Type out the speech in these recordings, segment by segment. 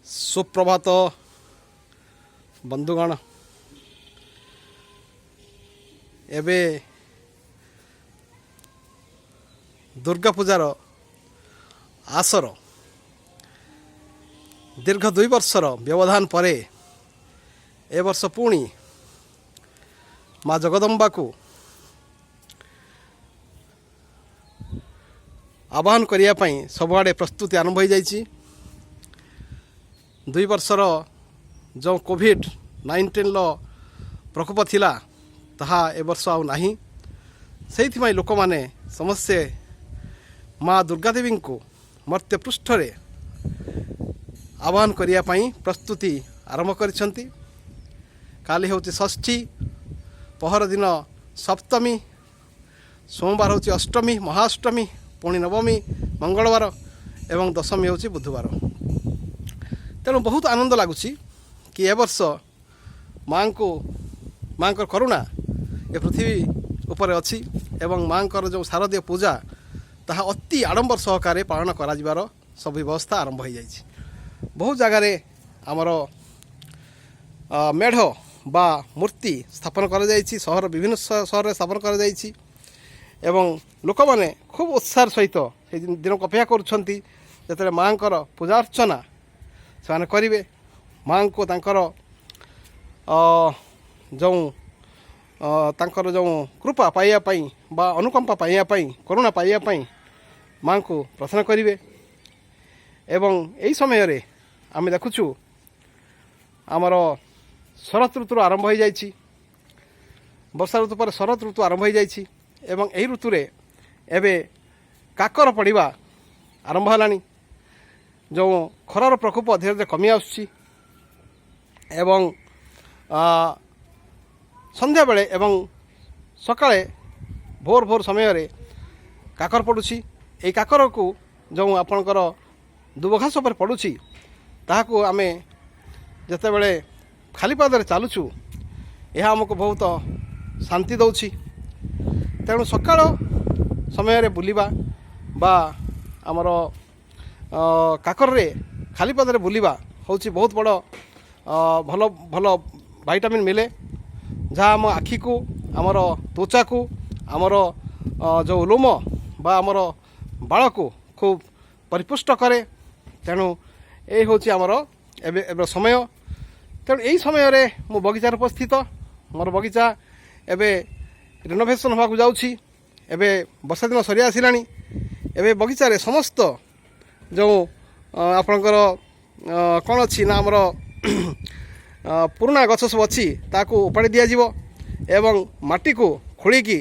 सुप्रभात बंधुगण एबे दुर्गा पूजार आसर दीर्घ 2 वर्षर व्यवधान परे ए वर्ष पुणी माँ जगदम्बा को आह्वान करने सबुआड़े प्रस्तुति आरंभ हो जाइए। 2 वर्षर जो कोविड-19 प्रकोप थिला ताहा ए वर्ष आउ नाही। से लोक माने समस्ते माँ दुर्गा देवी को मर्त्य पृष्ठ रे आह्वान करने प्रस्तुति आरंभ करिसंती। काली होची षष्ठी, पहर दिन सप्तमी, सोमवार होची अष्टमी महाअष्टमी, पुणी नवमी मंगलवार एवं दशमी होची बुधवार। तेणु बहुत आनंद लगुच कि ए वर्ष माँ करुणा ए पृथ्वी उपर अच्छी एवं माँ जो शारदीय पूजा ताहा अति आडंबर सहकारे पालन करार सब व्यवस्था आरंभ हो जाए। बहुत जगार आमर मेढ़ बा मूर्ति स्थापन कर सहर विभिन्न सहर स्थापन कर लोक मैंने खूब उत्साह सहित से दिन को अपेक्षा कर माँ पूजा अर्चना से करेंगे। माँ को जो कृपा पाइबापी बा अनुकंपा पाइबापी करुणा पाइबापी माँ को प्रार्थना करेंगे। एवं यही समय आम देखुचु आमर शरत ऋतु आरंभ हो जाइए। वर्षा ऋतु पर शरत ऋतु आरंभ हो जाइए एवं यही ऋतु रे एबे काकर पड़ा आरंभ है। जो खरार प्रकोप धीरे धीरे कमी आसुची एवं संध्या बेले एवं सकाळे भोर भोर समय रे काकर पड़ुची। ए काकर को जो आपणकर दुबघास पर पड़ुची ताहाको आमे जते बेले खाली पादरे चलुचु यह आमको बहुत शांति दौची। तेणु सकाळ समय रे बुलिबा बा आमर काकर रे खाली पादरे बुलिबा होची बहुत बड़ भल भल विटामिन मिले जहाँ आम आखि को आमर त्वचा को आमर जो लोम बा आमर बाल को खूब परिपुष्ट करे। तेणु ये हूँ आमर एबे समय। तेणु यही समय रे मो बगीचार उपस्थित। मोर बगीचा एबे रिनोवेशन होगा जाऊँगी। एबे वर्षा दिन सरी आसिलानी। एबे बगीचा रे समस्त जो आपणकर कौन अच्छी ना आमर पुराना गछ सब अच्छी ताकू उपाड़ी दि जाव एवं माटी को खोलिकी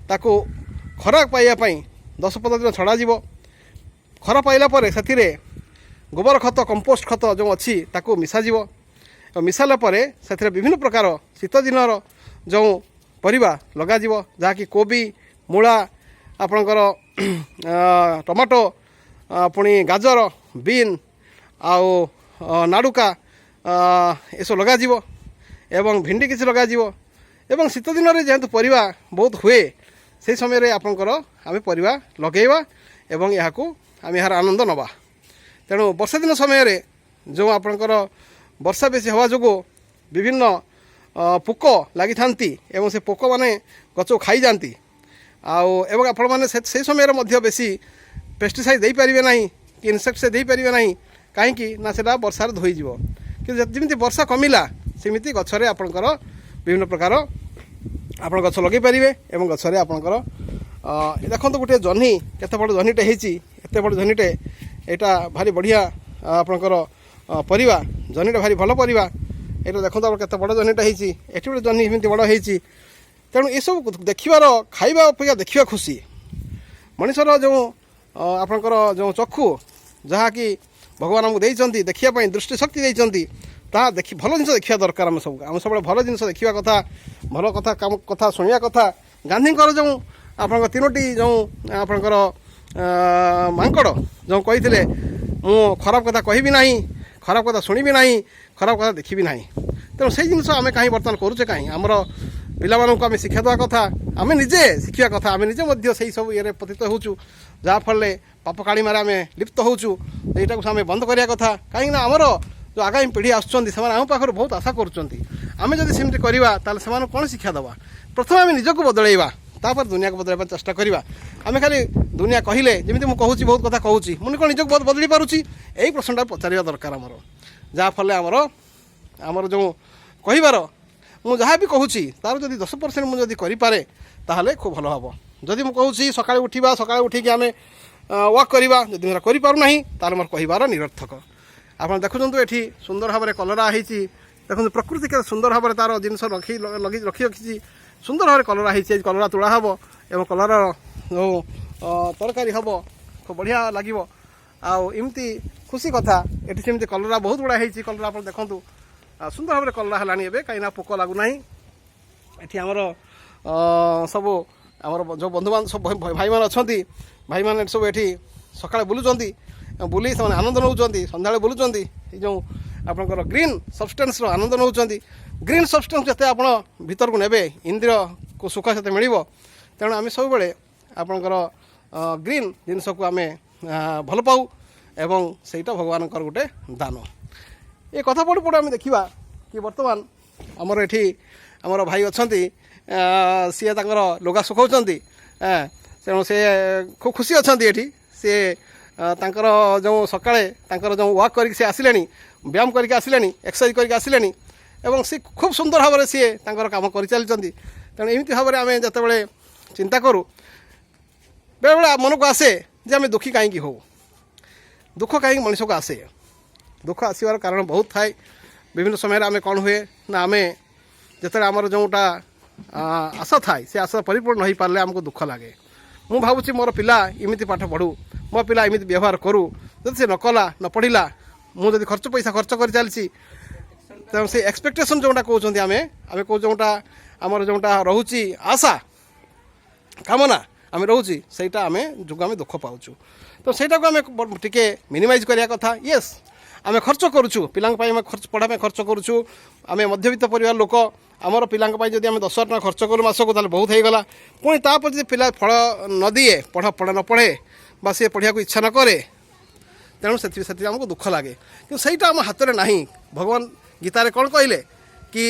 ताकू खरा पाइबापी 10-15 दिन छड़ा जीव। खरा पाइला परे से गोबर खत कंपोस्ट खत जो अच्छी ताकू मिसाजिव। मिसाला परे से विभिन्न प्रकार शीत दिनर जो परिबा लगाजिव जहाँकि कोबी मूला आपणकर टमाटो पुणी गाजर बीन आउ नाड़ुका एसो लगाजिव एवं भिंडी किसी लगाजिव एवं शीत दिन में जेहेतु परिबा बहुत हुए से समय रे आपणकर आम परिबा लगेवा एवं यहाँ आम यार आनंद नवा। तेणु वर्षा दिन समय रे जो आपणकर वर्षा बेसी हवा जोगो विभिन्न पोक लगी थांती एवं से पोक माने गछ खाई जाती आउ आपण मैंने से समय मध्य बेसी पेस्टिसाइड दे पारे ना कि इनसेक्ट से दे पारे ना कहीं ना से वर्षार धोईज कि जमी वर्षा कमिला सेमती गचरे आपणकर विभिन्न प्रकार आप गछ लगे पारे एवं गचरे आपणकर देखो गोटे जह्नी केते बड़ जह्नीटे होती एत बड़ जह्नीटे यहाँ भारी बढ़िया आपणकर परिवा जह्नीटा भारी भल परिवा। ये देखो केते बड़ जह्नीटा होती एटी गोटे जह्नी एमती बड़ होती। तेणु ये सब देखार खाइबा अपेक्षा देखा खुशी मनुष्यर जो आपणकर जो चक्षु जहाँकि भगवान आमको देइचंती देखिया दृष्टि शक्ति देइचंती ता देखि भल जिनिस देखिया दरकार। आम सब भल जिनिस देखिया कथा भल कथा काम कथा शुणिया कथा। गांधीकर जो आपणकर 3टी जो आपणकर मांकड़ जो कही मु खराब कथा कहबी ना खराब कथा शुणिबी ना खराब कथा देखी ना। तेणु से जिनिस आम कहीं बर्तमान करुचे कहीं आमर पिलामानंकु आम शिक्षा देवा कथा आम निजे शिखा कथा आम निजे से सब ये पतित होचु जहाँफल पाप काणी मारे आम लिप्त होचु। यहाँ आम बंद करिया कथा कहीं आमर जो आगामी पीढ़ी आसुच्च से आम पाखर बहुत आशा करें जदि सेमती करवा ताल से कौन शिक्षा दवा प्रथम आम निजक बदलैवा तापर दुनिया को बदलवा चेष्टा करवा आम खाली दुनिया कहले जमी मुझे बहुत कथा कहूँ मुझे कौन निजक बदल पारुची यही प्रश्नटा पचार दरकार आमर जहाँफल आमर जो कहार मुझे जहाँ भी कहूँ तार जब 10% मुझे करें ताहले खूब भल हम जदि मुझे कहूँ सका उठा सका उठिकी आम वाक करवा जदि मेरा करना तार मोर कहार निरर्थक आप देखुं ये सुंदर भाव में कलरा होती देखो प्रकृति के सुंदर भाव में तार जिन रखी रखी सुंदर भाव में कलरा होती कलरा तोड़ा हम एवं कलर जो तरकारी हम खूब बढ़िया लगे आमती खुशी कथा ये सेमती कलरा बहुत गुड़ा होती कलरा आप देखूँ सुंदर भाव में कलरा है कहीं पोक लगुना ये आमर सब आमर जो बंधु बांधव सब भाई मैंने अच्छा भाई मैंने सब ये सका बुलूँ बुली से आनंद नौ सन्ध्या बुलूँ जो आपंकर ग्रीन सब्सटेंस आनंद नौ ग्रीन सब्सटेंस जिते आप भीतर को नेबे इंद्रिय को सुख से मिल तेणु आम सब बड़े आपंकर ग्रीन जिनस को आम भल पाऊ एवं सेटा भगवान गोटे दान ये कथा पढ़ू पढ़ू आम देखा कि बर्तमान आमर ये आमर भाई अच्छा सी लुगा सुखाऊँ तेणु से खूब खुशी अच्छा ये सी तांकर जो सकाळे तांकर जो वाक करके सी आसिले व्यायाम करके आसिले एक्सरसाइज करके आसिले एवं सी खूब सुंदर भाव में सी तांकर काम कर चलती तेणु एमती भाव में आम जिते चिंता करूँ बेले बेले मन को आसे जे आम दुखी कहीं हो दुख कहीं मनीष को आसे दुख आसबार कारण बहुत थाए विभिन्न समय आम कौन हुए ना आम जिते आमर जोटा आशा थाए से आशा परिपूर्ण हो पारे आमको दुख लगे मु भावुँ मोर पिला इमिति पाठ पढ़ू मो पिला इमिति व्यवहार करूँ जब से नकला न पढ़ला मुझे खर्च पैसा खर्च कर चलती तेणु से एक्सपेक्टेशन जोटा कहते आम आम कौ जोटा आमर जोटा रोचे आशा कामना आम रोचे सहीटा आम जो आम दुख पाचु तो सहीटा को आम टे मिनिमाइज करवा कथा येस आम खर्च करुचु पिला पढ़ा खर्च करुचु आम मध्यवित्त परिवार लोक आमर पिला जब आम 10,000 टका खर्च करूँ मासक ताल बहुत होगा पुणी तापर जब पिला फल न दिए पढ़ न पढ़े बा सी पढ़ा को इच्छा न करे तेणु से आमको दुख लगे कि सहीटा आम हाथ में ना भगवान गीतार कौन कहले कि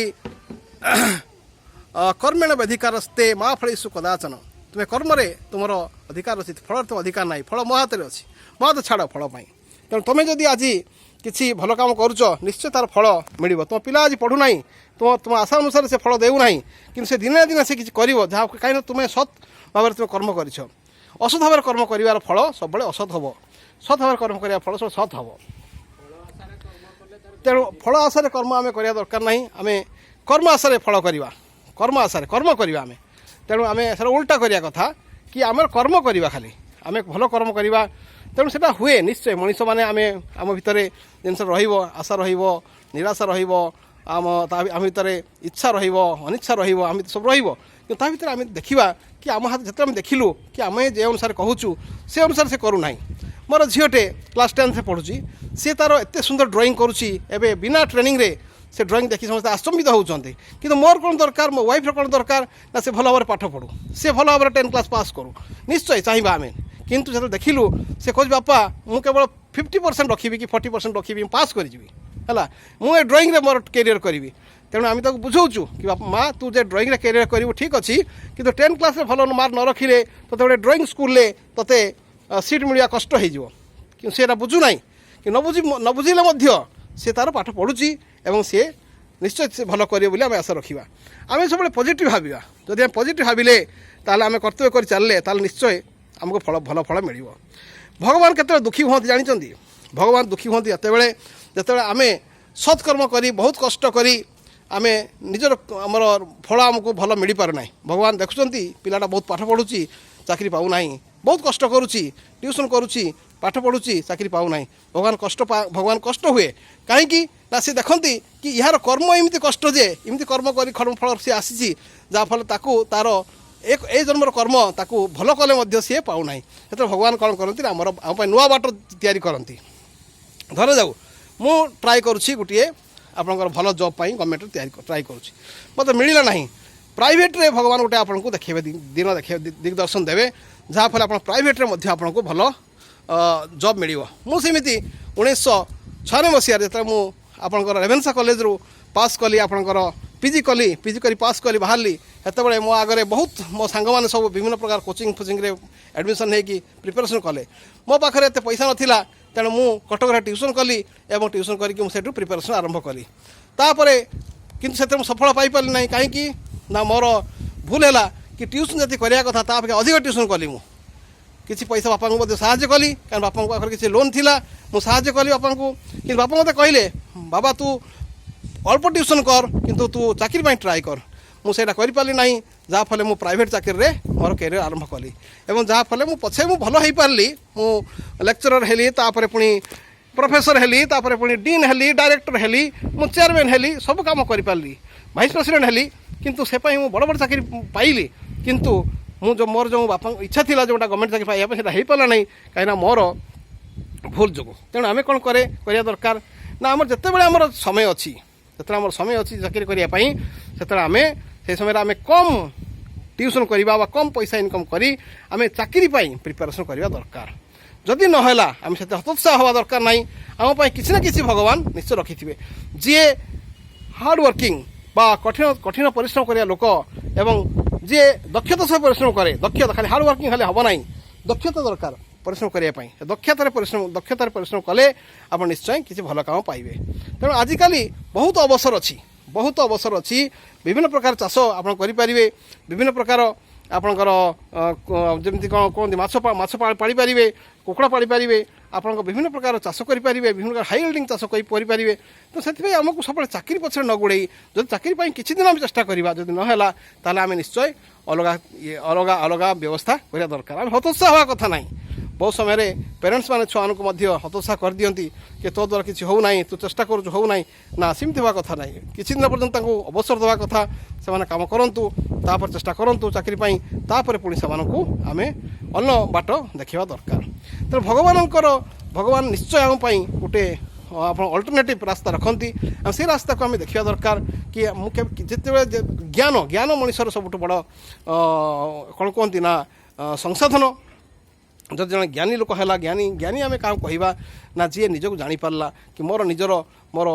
कर्मेण व्यधिकारस्ते माँ फलेषु कदाचन तुम्हें कर्म तुम अधिकार अच्छी फल तुम अधिकार ना फल मो हाथ में अच्छी मो हाथ छाड़ फल तेणु तुम्हें जदि आज किसी भल काम करुच निश्चय तार फल मिल तुम पिला आज पढ़ुना तुम आशा अनुसार से फल देना कि से दिने दिन से किसी कर जहाँ कहीं तुम्हें सत् भाव तुम कर्म कर असत भाव कर्म कर फल सब असत हम सत् भाव कर्म कर फल सब सत् हम तेणु फल आशार कर्म आम करवा दरकार ना आम कर्म आशार फल करवा कर्म आशार कर्म करवा आम तेणु आम सर उल्टा करवा कथा कि आम कर्म करवा खाली आम भल कर्म करवा तेणु से हुए निश्चय मनीष मैंने आम भितर जिन आशा निराशा आम भितर इच्छा अनिच्छा आम सब भितर आम देखा कि आम हाथ जिते देखिलु कि आम जे अनुसार कहूँ से अनुसार से करूना मोर झीटे क्लास 10 पढ़ुची सी तार एत सुंदर ड्राइंग करुच्ची एवं बिना ट्रेनिंग रे से ड्राइंग देखी समस्त आश्चर्यित होती कि मोर कौन दरकार मो वाइफ कौन दरकार ना से भल भाव में पाठ पढ़ू से भल भाव में 10 क्लास पास करूँ निश्चय चाहिए आम किंतु जो देखिलु से कह बापा मु केवल 50% रखी कि 40% रखी पास करी है मुझे ड्राइंग रे मोर कैरियर करी तेणु आम ताको बुझाऊँ कि बापा माँ तू जे ड्राइंग रे कैरियर करू ठीक अच्छी कि 10 क्लास भल मार्क न रखिले तो गोटे ड्राइंग स्कूल ते सीट मिलवा कष्ट हो सी बुझुना कि न बुझिले सी तार पाठ पढ़ुची एवं सी निश्चय से भल कर आम आशा रखा आम सब पॉजिटिव भाविया जदि आम पॉजिटिव भाविले ताल आम कर्तव्य कर चलिए ताल निश्चय आमको फल भल फल मिल भगवान केत दुखी हमें जानते भगवान दुखी हमें जिते आम सत्कर्म कर बहुत कष्ट करी आम निजर आमर फल आमको भल मिल पारना भगवान देखुं पिलाटा बहुत पाठ पढ़ुची चाकरी पाऊना बहुत कष्ट करुच्ची ट्यूशन करुच्ची पाठ पढ़ुची चाकरी पाऊना भगवान कष्ट हुए कहीं ना सी देखती कि यार कर्म एमती कष्ट जे एमती कर्म कर कर्म फल सी आसी जहाँफल तार एक ए जन्मर कर्म ताकू भल कले सी पाऊना से भगवान कौन करती आमर आम नुआ बाट तैयारी करती धर जाऊ मु ट्राए करुच्ची गोटे आपंकर भल जॉब गवर्नमेंट ट्राए करुच्ची मत मिलला ना प्राइवेट रे भगवान गोटे आपको देखे दिन देखे दिग्दर्शन देवे जहाँफल आप प्राइवेट रे आपन को भल जॉब मिल मुझे 1996 मसीह जो आपणकर रेभेन्सा कॉलेज रु पास कली आपणकर पीजी करी पास कली बाहरली हेतबे मो आगे बहुत मो सांग मैंने सब विभिन्न प्रकार कोचिंग फोचिंग रे एडमिशन होगी प्रिपेरेसन कले मो पाखे एत पैसा नाला तेणु मु कटक ट्यूशन कली और ट्यूशन करके मुझे प्रिपेरेसन आरंभ कली तापर किंतु से सफल पाइपारि ना कहीं ना मोर भूल है कि ट्यूशन जी करवा कथा ताप अधिक ट्यूशन कली मु किसी पैसा बापा को साहाଯ୍य कली कारण बापा पाखे किसी लोन थिला मु साहाଯ୍य कली बापा को कि बापा मत कहले बाबा तू अल्प ट्यूशन कर किंतु तू चाकरी ट्राए कर मुझे करें ना जहाँफल मु प्राइवेट चाकरी रे मोर कैरियर आरंभ कली और जहाँफल मु पछे मु भल हो पार्ली मु लेक्चरर हेली तापर पुणी प्रोफेसर हेली तापर पुणी डीन हेली डायरेक्टर हेली मु चेयरमैन हेली सब काम कर पार्ली वाइस प्रेसिडेंट हेली किंतु से मु बड़ बड़ चाकरी पाइली किंतु मु जो मोर जो बापा इच्छा थिला जोटा गवर्नमेंट चाकरी पाइबा सेटा हो पाला नहीं कहीं मोर भूल जो तेणु आम कौन करा दरकार ना आम जिते बड़े आम समय अच्छी जो आम समय अच्छी चाकरी करने से आम से समय आम कम ट्यूशन करवा कम पैसा इनकम करी आम चाकरी प्रिपेरेसन करवा दरकार जदि नहला आम से हतोत्साह हवा दरकार ना आम किसी ना किसी भगवान निश्चय रखिथे जी हार्ड वर्किंग बा कठिन कठिन परिश्रम करने लोक एवं जी दक्षता सह परिश्रम करे दक्षता खाली हार्ड वर्किंग खाली हम ना दक्षता दरकार परिश्रम करने दक्षतार परिश्रम कले आप निश्चय किसी भल काम पाइबे तेणु आजिकल बहुत अवसर अच्छी विभिन्न प्रकार चाष आप करें विभिन्न प्रकार आपणकर जमी कौन कहते माछ पाड़ी पारे कुकुड़ा पाड़ी पारे आप विभिन्न प्रकार चाष करें विभिन्न प्रकार हाई होल्डिंग चाष करें तो से आमको सब चाकरी पछे न गोड़े जो चाकरी किसी दिन आम चेष्टा करवा जब नाला ताल आम निश्चय अलग अलग अलग व्यवस्था करवा दरकार आम हतोत्साह हवा कथा ना बहुत समय पेरेंट्स मैंने छुआ को हतोत्साह कर दियंती कि तो द्वारा किसी हो ना तू चेष्टा कर हो ना सेमती हवा कथा ना किसी दिन पर्यंत अवसर देवा कथा से काम करूँ तापर चेष्टा करूँ चाकरी तापर पुणी से आम अन्न बाट देखा दरकार तेणु भगवान निश्चय आम गोटे आप अल्टरनेटिव रास्ता रखती से रास्ता को आम देखा दरकार कि जिते ज्ञान ज्ञान मनुष्यर सब बड़ कौन कहती ना संसाधन जब जन ज्ञानी लोक है ज्ञानी ज्ञानी आम क्या कहवा ना जी निजक जापारा कि मोर निजर मोर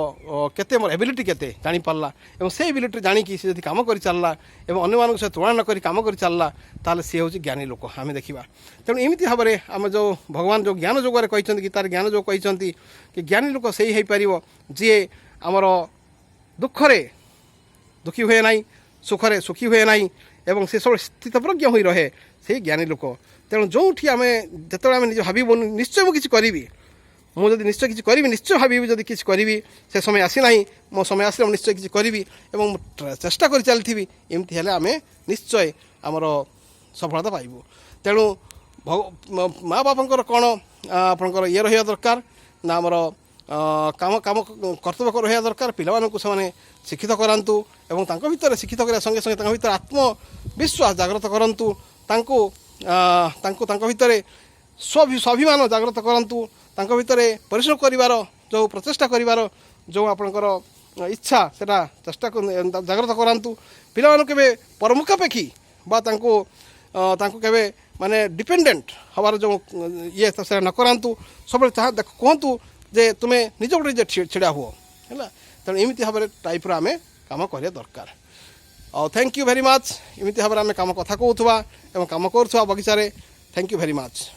केते मोर एबिलिटी केते जापारा और से एबिलिटी जाणी से जब कम कर चलला और अन्य मानक सहित तुलना नक कम कर चलला ताले सी हूँ ज्ञानी लोक आम देखा तेणु एमती भाव में आम जो भगवान जो ज्ञान जोगार कहते गीतार ज्ञान जो कहते कि ज्ञानी लोक से ही पार जी आमर दुखरे दुखी हुए ना सुखरे सुखी हुए ना एवं से सब स्थितप्रज्ञ हो रहे से ज्ञानी लोक तेणु जो आम जो आम निज भाव निश्चय मुझे करी मुझे निश्चय किसी करी निश्चय भावी जब किसी करी से समय आसी ना मो समय आस निश्चय किसी करी चेष्टा कर चलती एमती हेल्ले आम निश्चय आमर सफलता पाइबू तेणु माँ बापा कौन आपंकर ये रहा दरकार ना आमर काम काम कर्तव्य रहा दरकार पिलामानंकु से शिक्षित करातु एवं भितर शिक्षित करने संगे संगे भीतर आत्मविश्वास जागृत करूँ भितर स्वाभिमान जागृत करूँ भितर परिश्रम करिवार जो प्रचेषा करिवार जो आपणकर इच्छा से चेष्टा जागृत करातु पिलामानंकु केबे परमुखापेक्षी बा केबे माने डिपेंडेंट हवार जो ये न करातु सब कहतु जे तुम्हें निज गोटे छिड़ा हुआ है तेणु एमती भाव टाइप्र आम कम कर दरकार और थैंक यू वेरी मच एमती भाव में आम कथा कहूँ कम कर बगीचारे थैंक यू वेरी मच।